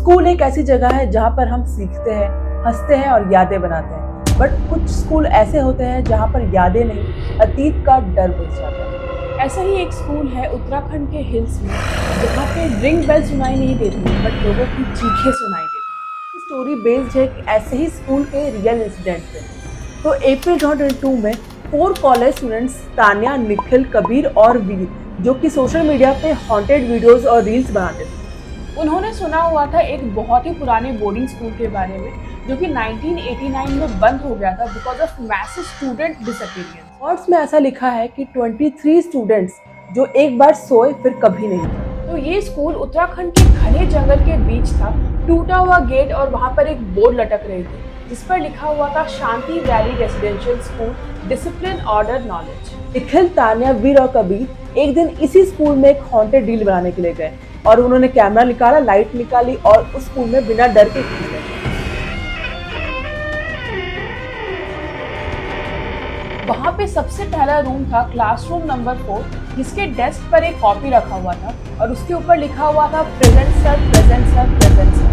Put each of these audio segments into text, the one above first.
School एक ऐसी जगह है जहाँ पर हम सीखते हैं, हंसते हैं और यादें बनाते हैं। बट कुछ स्कूल ऐसे होते हैं जहाँ पर यादें नहीं, अतीत का डर बस जाता है। ऐसा ही एक स्कूल है उत्तराखंड के हिल्स में, जहाँ पे रिंग बेल सुनाई नहीं देती बट लोगों की चीखें सुनाई देती हैं। स्टोरी बेस्ड है कि ऐसे ही स्कूल के रियल इंसिडेंट पे। तो अप्रैल 2022 में 4 कॉलेज स्टूडेंट्स तान्या, निखिल, कबीर और वीर, जो कि सोशल मीडिया पे हॉन्टेड वीडियोस और रील्स बनाते थे, उन्होंने सुना हुआ था एक बहुत ही पुराने बोर्डिंग स्कूल के बारे में, जो कि 1989 में बंद हो गया था because of massive student disappearance. Records में ऐसा लिखा है कि 23 स्टूडेंट्स जो एक बार सोए फिर कभी नहीं उठे। तो ये स्कूल उत्तराखंड के घने जंगल के बीच था, टूटा हुआ गेट और वहाँ पर एक बोर्ड लटक रही थी जिस पर लिखा हुआ था Shanti valley residential school, discipline, order, knowledge. Nikhil, Tanya, Veer और कबीर एक दिन इसी स्कूल में एक हॉन्टेड रील बनाने के लिए गए और उन्होंने कैमरा निकाला, लाइट निकाली और उस स्कूल में बिना डर के घुस गए। वहाँ पे सबसे पहला रूम था क्लासरूम नंबर 4, जिसके डेस्क पर एक कॉपी रखा हुआ था और उसके ऊपर लिखा हुआ था present sir, present sir, present sir.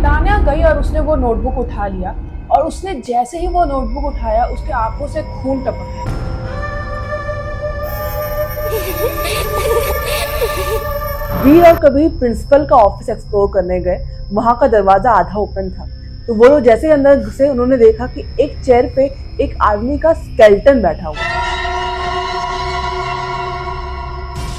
Tanya गई और उसने वो नोटबुक उठा लिया और उसने जैसे ही वो नोटबुक उठाया उसके आंखों से खून टपक गया। वीर और कबीर प्रिंसिपल का ऑफिस एक्सप्लोर करने गए। वहां का दरवाजा आधा ओपन था, तो वो लोग जैसे अंदर घुसे उन्होंने देखा कि एक चेयर पे एक आदमी का स्केलेटन बैठा हुआ है।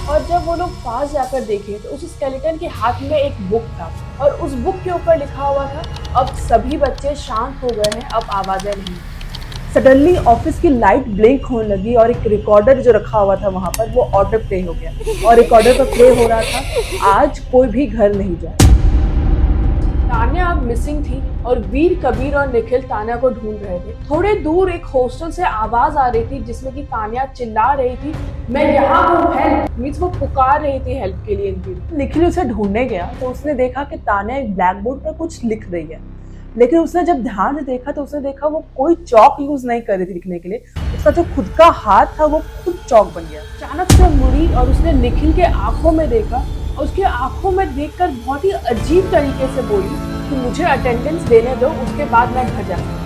और जब वो लोग पास जाकर देखे तो उस स्केलेटन के हाथ में एक बुक था और उस बुक के ऊपर लिखा हुआ था, अब सभी बच्चे शांत हो गए हैं, अब आवाजें नहीं। सडनली ऑफिस की लाइट ब्लिंक होने लगी और एक रिकॉर्डर जो रखा हुआ था वहां पर वो ऑटो प्ले हो गया और रिकॉर्डर पर प्ले हो रहा था, आज कोई भी घर नहीं जाए। तान्या अब मिसिंग थी और वीर, कबीर और निखिल तान्या को ढूंढ रहे थे। थोड़े दूर एक हॉस्टल से आवाज आ रही थी जिसमें कि तान्या चिल्ला रही थी, मैं यहाँ हूँ, हेल्प। मींस वो पुकार रही थी हेल्प के लिए। निखिल उसे ढूंढने गया तो उसने देखा कि तान्या एक ब्लैक बोर्ड पर कुछ लिख रही है, लेकिन उसने जब ध्यान से देखा तो उसने देखा वो कोई चौक यूज नहीं कर रही थी लिखने के लिए, उसका जो खुद का हाथ था वो खुद चौक बन गया। अचानक से मुड़ी और उसने निखिल के आंखों में देखा और उसके आंखों में देखकर बहुत ही अजीब तरीके से बोली कि मुझे अटेंडेंस देने दो, उसके बाद मैं घर जाऊंगी।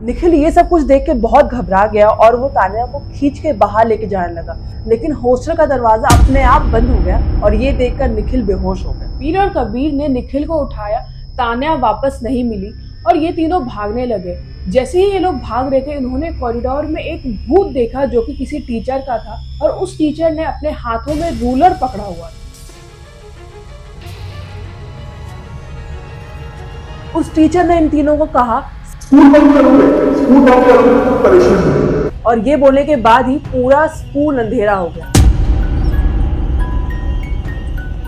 निखिल ये सब कुछ देख के बहुत घबरा गया और वो तान्या को खींच के बाहर लेके जाने लगा, लेकिन हॉस्टल का दरवाजा अपने आप बंद हो गया और ये देखकर निखिल बेहोश हो गया। वीर और कबीर ने निखिल को उठाया, तान्या वापस नहीं मिली और ये तीनों भागने लगे। जैसे ही ये लोग भाग रहे थे उन्होंने कॉरिडोर में एक भूत देखा जो कि किसी टीचर का था और उस टीचर ने अपने हाथों में रूलर पकड़ा हुआ था। उस टीचर ने इन तीनों को कहा, स्कूल बंद करोगे, स्कूल बंद करोगे तो परेशान। और ये बोलने के बाद ही पूरा स्कूल अंधेरा हो गया।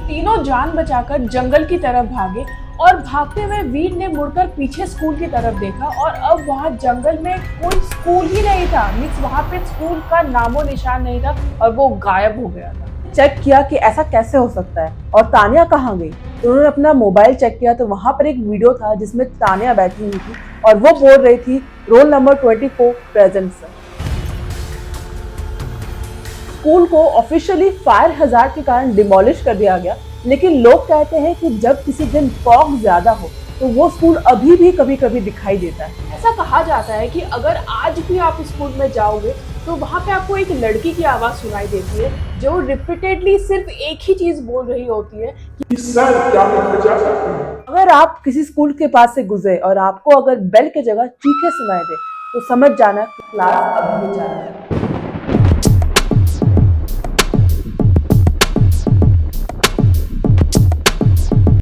तीनों जान बचाकर जंगल की तरफ भागे और भागते हुए वीर ने मुड़कर पीछे स्कूल की तरफ देखा और अब वहां जंगल में कोई स्कूल ही नहीं था। मींस वहां पे स्कूल का नामो निशान नहीं था और वो गायब हो गया था। चेक किया कि ऐसा कैसे हो सकता है और तान्या कहाँ गई, तो उन्होंने अपना मोबाइल चेक किया तो वहां पर एक वीडियो था जिसमें तान्या बैठी हुई थी और वो बोल रही थी, roll number 24 present sir. School को ऑफिशियली फायर हजार्ड के कारण डिमोलिश कर दिया गया, लेकिन लोग कहते हैं कि जब किसी दिन फॉग ज्यादा हो तो वो स्कूल अभी भी कभी कभी दिखाई देता है। ऐसा कहा जाता है कि अगर आज भी आप स्कूल में जाओगे तो वहाँ पे आपको एक लड़की की आवाज सुनाई देती है जो रिपीटेडली सिर्फ एक ही चीज बोल रही होती है कि सर क्या मैं घर जा सकती हूँ? अगर आप किसी स्कूल के पास से गुजरे और आपको अगर बेल की जगह चीखें सुनाई दे तो समझ जाना कि क्लास अभी जा रहा है।